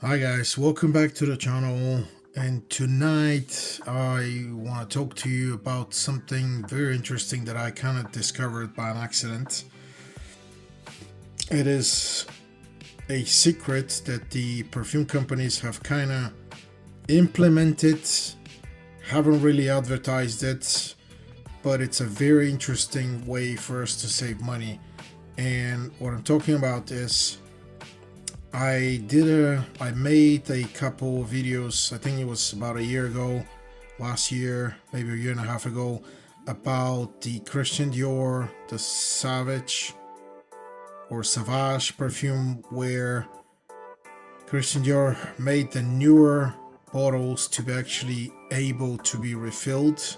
Hi guys, welcome back to the channel, and tonight I want to talk to you about something very interesting that I kind of discovered by an accident. It is a secret that the perfume companies have kind of implemented, haven't really advertised it, but it's a very interesting way for us to save money. And what I'm talking about is I made a couple of videos, I think it was about a year ago, last year, maybe a year and a half ago, about the Christian Dior, the Savage perfume, where Christian Dior made the newer bottles to be actually able to be refilled.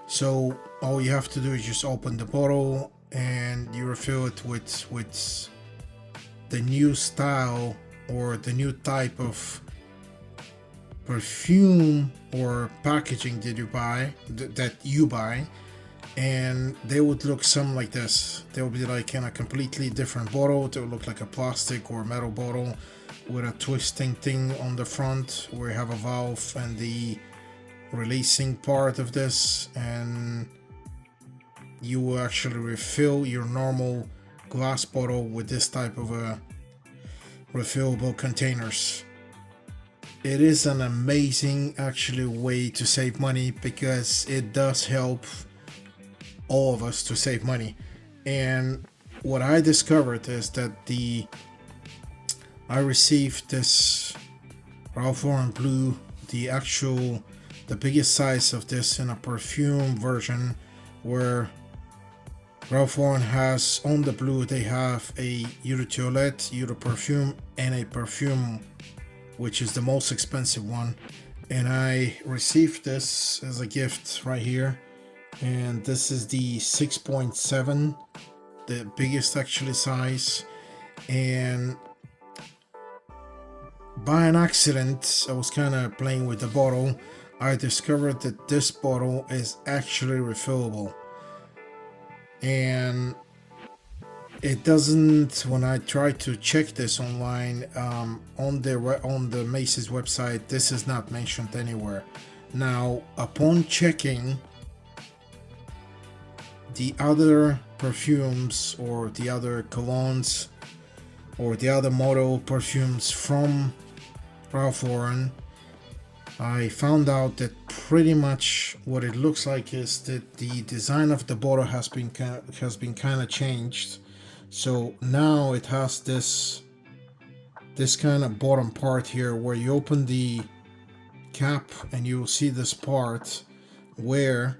So all you have to do is just open the bottle and you refill it with the new style or the new type of perfume or packaging that you buy, and they would look something like this. They will be like in a completely different bottle. They will look like a plastic or metal bottle with a twisting thing on the front where you have a valve and the releasing part of this, and you will actually refill your normal glass bottle with this type of refillable containers. It is an amazing actually way to save money because it does help all of us to save money. And what I discovered is that I received this Ralph Lauren Blue, the biggest size of this in a perfume version, where Ralph Lauren has on the blue, they have a Eau de Toilette, Eau de Perfume, and a perfume, which is the most expensive one. And I received this as a gift right here. And this is the 6.7, the biggest actually size. And by an accident, I was kind of playing with the bottle. I discovered that this bottle is actually refillable. And it doesn't, when I try to check this online, on the Macy's website, this is not mentioned anywhere. Now, upon checking the other perfumes or the other colognes or the other model perfumes from Ralph Lauren, I found out that pretty much what it looks like is that the design of the bottle has been kind of changed. So now it has this kind of bottom part here where you open the cap and you will see this part where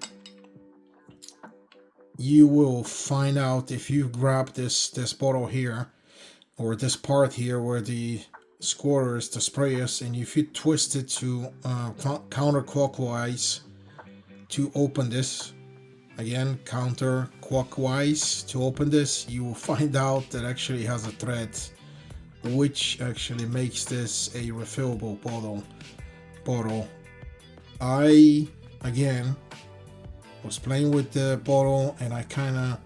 you will find out, if you grab this bottle here, or this part here where the squirter is, the spray is, and if you twist it to counterclockwise to open this, again counterclockwise to open this, you will find out that actually has a thread, which actually makes this a refillable bottle. I again was playing with the bottle, and I kind of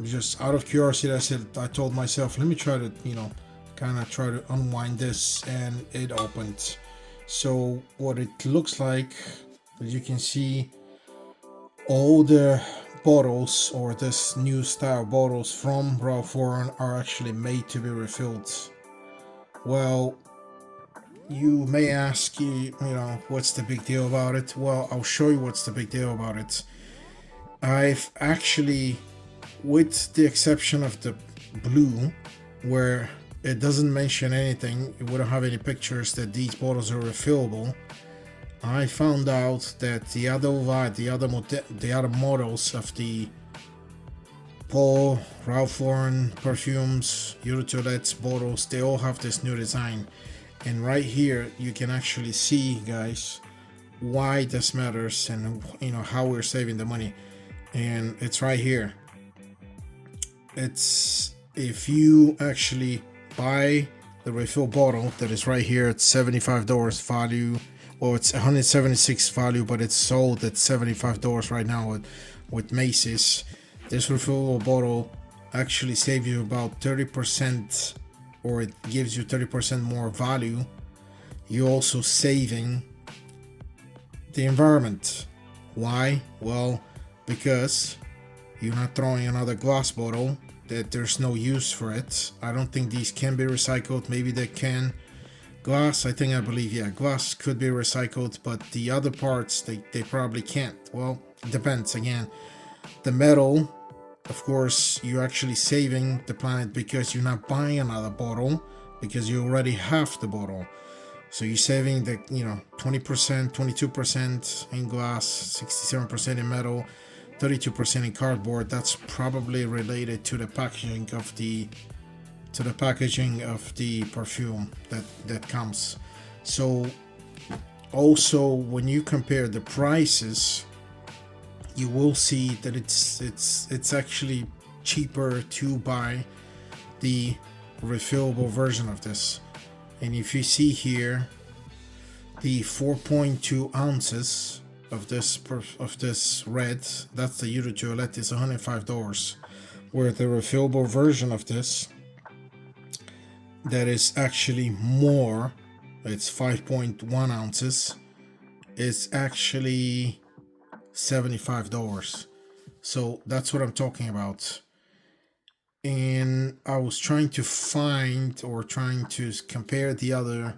just out of curiosity, I told myself, let me try to kind of try to unwind this, and it opened. So what it looks like, as you can see, all the bottles, or this new style bottles from Ralph Lauren, are actually made to be refilled. Well, you may ask, what's the big deal about it? Well, I'll show you what's the big deal about it. I've actually, with the exception of the blue, where it doesn't mention anything, we don't have any pictures that these bottles are refillable, I found out that the other models of the Ralph Lauren perfumes, Eau de Toilette bottles, they all have this new design. And right here you can actually see, guys, why this matters, and how we're saving the money. And it's right here. It's, if you actually buy the refill bottle that is right here at $75 value, or it's $176 value, but it's sold at $75 right now with Macy's. This refillable bottle actually saves you about 30% or it gives you 30% more value, you're also saving the environment. Why? Well, because you're not throwing another glass bottle that there's no use for it. I don't think these can be recycled. Maybe they can. Glass, I believe, yeah, glass could be recycled, but the other parts, they probably can't. Well, it depends. Again, the metal, of course, you're actually saving the planet because you're not buying another bottle, because you already have the bottle. So you're saving the 20%, 22% in glass, 67% in metal, 32% in cardboard. That's probably related to the packaging of the perfume that comes. So also, when you compare the prices, you will see that it's actually cheaper to buy the refillable version of this. And if you see here, the 4.2 ounces of this red, that's the Eau de Toilette, is $105, where the refillable version of this, that is actually more, it's 5.1 ounces, is actually $75. So that's what I'm talking about. And I was trying to compare the other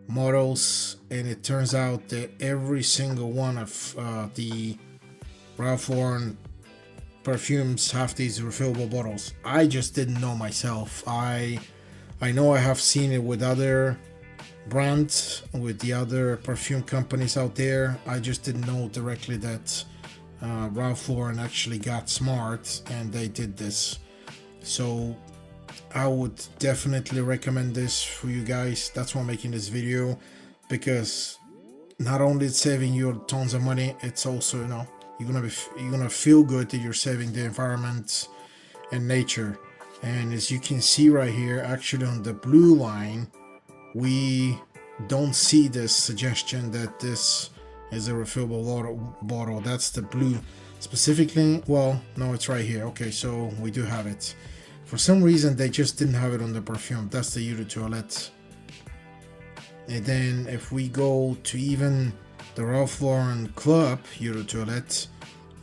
models, and it turns out that every single one of the Ralph Lauren perfumes have these refillable bottles. I just didn't know myself. I know I have seen it with other brands, with the other perfume companies out there. I just didn't know directly that Ralph Lauren actually got smart and they did this. So I would definitely recommend this for you guys. That's why I'm making this video, because not only it's saving you tons of money, it's also, you're gonna feel good that you're saving the environment and nature. And as you can see right here, actually on the blue line, we don't see this suggestion that this is a refillable bottle. That's the blue specifically. Well, no, it's right here. Okay, so we do have it. For some reason, they just didn't have it on the perfume. That's the Eau de Toilette. And then if we go to even the Ralph Lauren Club Eau de Toilette,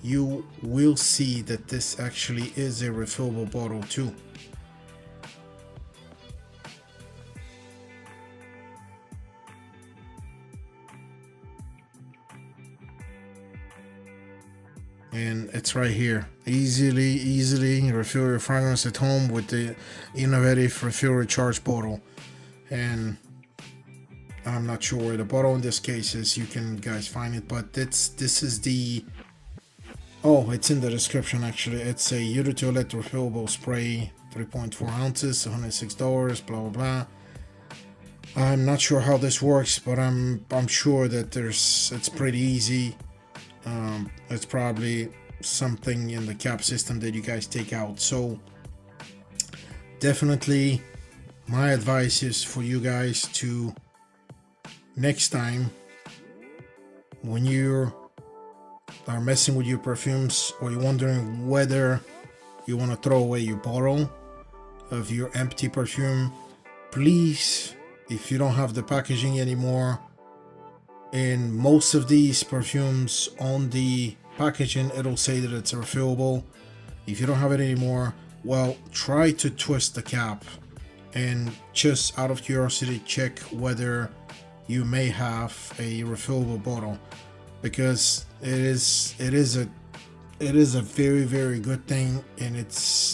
you will see that this actually is a refillable bottle too. And it's right here. Easily refill your fragrance at home with the innovative refill recharge bottle. And I'm not sure where the bottle in this case is. You can guys find it, but this is the, oh, it's in the description actually. It's a Eau de Toilette refillable spray, 3.4 ounces, $106, blah blah blah. I'm not sure how this works, but I'm sure that it's pretty easy. It's probably something in the cap system that you guys take out. So definitely my advice is for you guys to, next time when you are messing with your perfumes, or you're wondering whether you want to throw away your bottle of your empty perfume, please, if you don't have the packaging anymore, in most of these perfumes on the packaging it'll say that it's refillable. If you don't have it anymore, well, try to twist the cap and just out of curiosity check whether you may have a refillable bottle, because it is a very, very good thing, and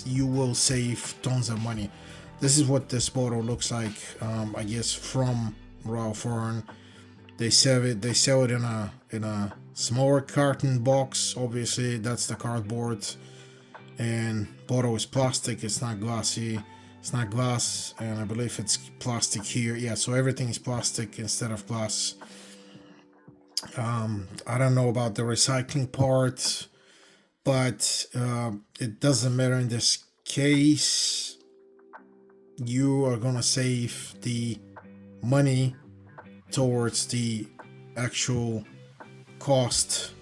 you will save tons of money. This is what this bottle looks like, I guess from Ralph Lauren. They sell it in a smaller carton box. Obviously that's the cardboard, and bottle is plastic. It's not glassy. It's not glass, and I believe it's plastic here. Yeah, so everything is plastic instead of glass. I don't know about the recycling part, but it doesn't matter in this case. You are gonna save the money towards the actual cost,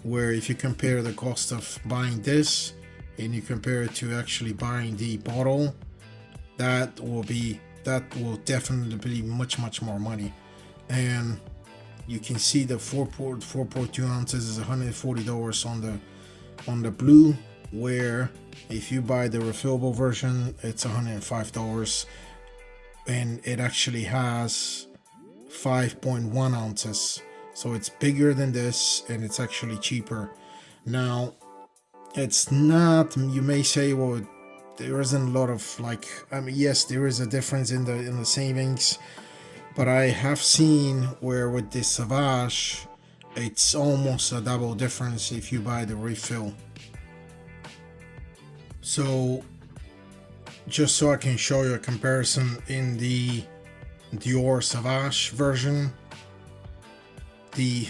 where if you compare the cost of buying this and you compare it to actually buying the bottle, that will definitely be much more money. And you can see the 4.2 ounces is $140 on the blue, where if you buy the refillable version it's $105, and it actually has 5.1 ounces, so it's bigger than this and it's actually cheaper. Now it's not, you may say, well, there isn't a lot of, like, I mean, yes, there is a difference in the savings, but I have seen where with this Sauvage it's almost a double difference if you buy the refill. So just so I can show you a comparison, in the Dior Sauvage version, the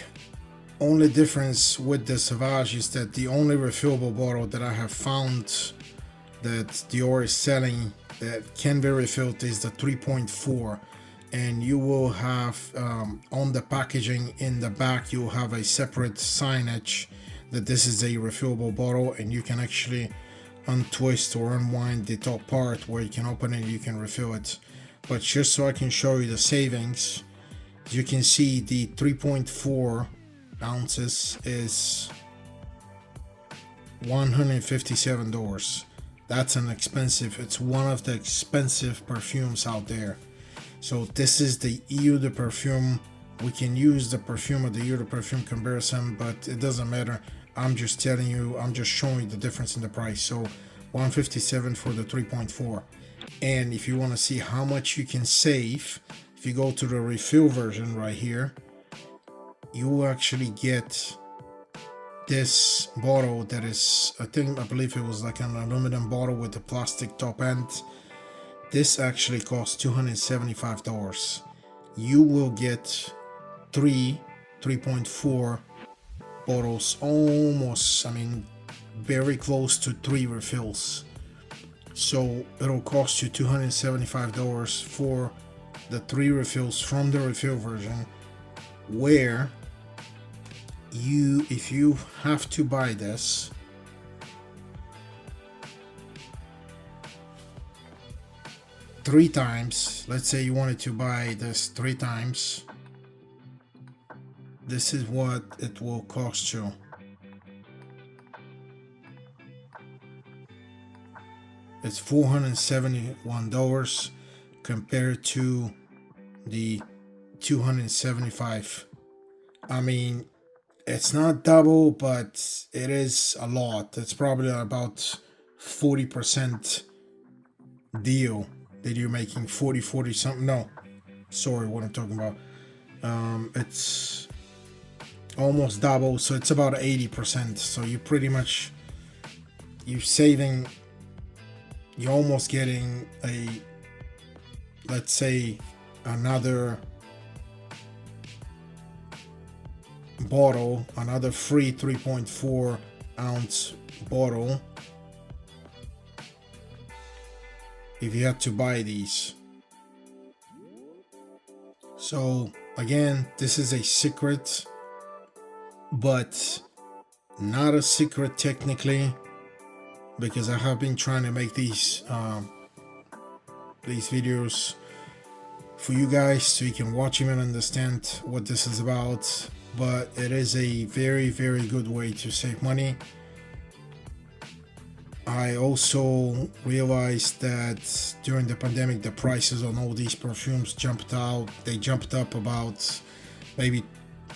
only difference with the Sauvage is that the only refillable bottle that I have found that Dior is selling that can be refilled is the 3.4, and you will have on the packaging in the back you'll have a separate signage that this is a refillable bottle, and you can actually untwist or unwind the top part where you can open it and you can refill it. But just so I can show you the savings, as you can see, the 3.4 ounces is $157. That's an expensive, it's one of the expensive perfumes out there. So this is the Eau de Parfum. We can use the perfume of the Eau de Parfum comparison, but it doesn't matter. I'm just telling you, I'm just showing you the difference in the price. So $157 for the 3.4. And if you want to see how much you can save, if you go to the refill version right here, you will actually get this bottle that is, I believe it was like an aluminum bottle with a plastic top end. This actually costs $275. You will get 3.4 bottles, almost, I mean, very close to 3 refills. So it'll cost you $275 for the 3 refills from the refill version, where if you have to buy this, three times, let's say you wanted to buy this 3 times, this is what it will cost you. It's $471 compared to the $275. I mean, it's not double, but it is a lot. It's probably about 40% deal that you're making. 40 something. No, sorry, what I'm talking about. It's almost double, so it's about 80%. So you pretty much, you're saving, you're almost getting a, let's say, another bottle, another free 3.4 ounce bottle if you had to buy these. So again, this is a secret, but not a secret technically, because I have been trying to make these videos for you guys so you can watch them and understand what this is about. But it is a very good way to save money. I also realized that during the pandemic the prices on all these perfumes jumped out. They jumped up about maybe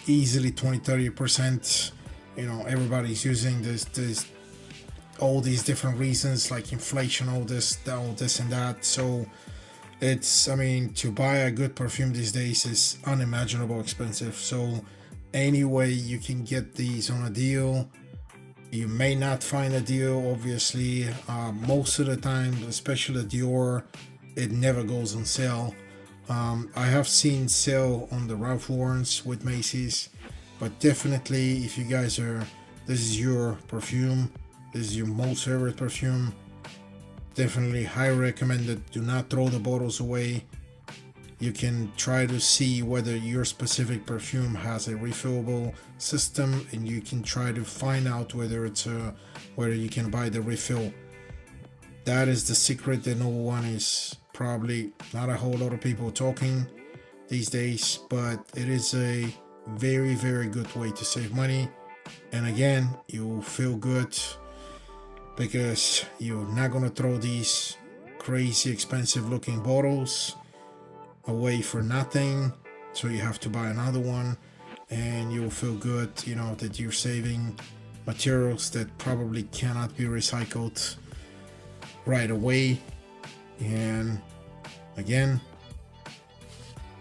easily 20-30%. You know, everybody's using this all these different reasons like inflation, all this and that. So it's, I mean, to buy a good perfume these days is unimaginable expensive. So any way you can get these on a deal, you may not find a deal, obviously. Most of the time, especially Dior, it never goes on sale. I have seen sale on the Ralph Lauren's with Macy's, but definitely if you guys are, this is your perfume, this is your most favorite perfume, definitely highly recommended. Do not throw the bottles away. You can try to see whether your specific perfume has a refillable system, and you can try to find out whether you can buy the refill. That is the secret that no one is probably not a whole lot of people talking these days, but it is a very, very good way to save money. And again, you feel good because you're not gonna throw these crazy expensive looking bottles away for nothing, so you have to buy another one, and you'll feel good, you know, that you're saving materials that probably cannot be recycled right away. And again,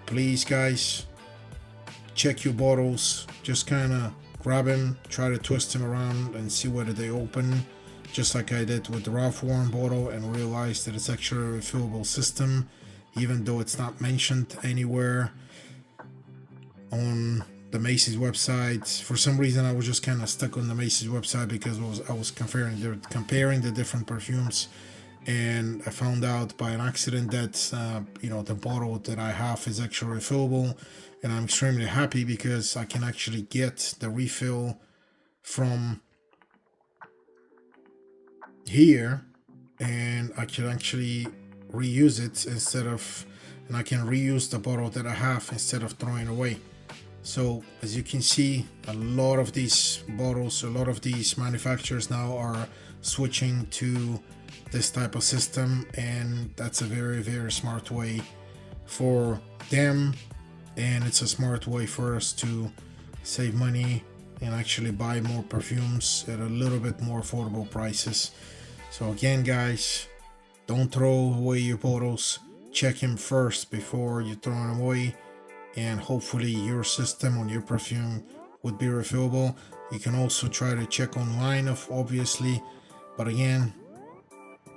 please guys, check your bottles, just kind of grab them, try to twist them around and see whether they open, just like I did with the Ralph Lauren bottle, and realize that it's actually a refillable system, even though it's not mentioned anywhere on the Macy's website. For some reason I was just kind of stuck on the Macy's website because I was comparing the different perfumes, and I found out by an accident that you know, the bottle that I have is actually refillable, and I'm extremely happy because I can actually get the refill from here, and I can actually reuse it and I can reuse the bottle that I have instead of throwing away. So as you can see, a lot of these bottles, a lot of these manufacturers now are switching to this type of system, and that's a very, very smart way for them, and it's a smart way for us to save money and actually buy more perfumes at a little bit more affordable prices. So again guys, don't throw away your bottles, check them first before you throw them away, and hopefully your system on your perfume would be refillable. You can also try to check online, obviously, but again,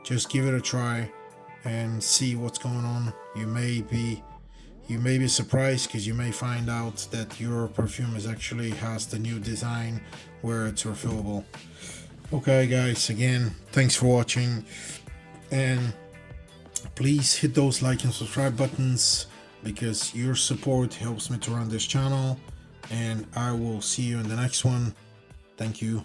just give it a try and see what's going on. You may be surprised, because you may find out that your perfume actually has the new design where it's refillable. Okay guys, again, thanks for watching, and please hit those like and subscribe buttons, because your support helps me to run this channel, and I will see you in the next one. Thank you.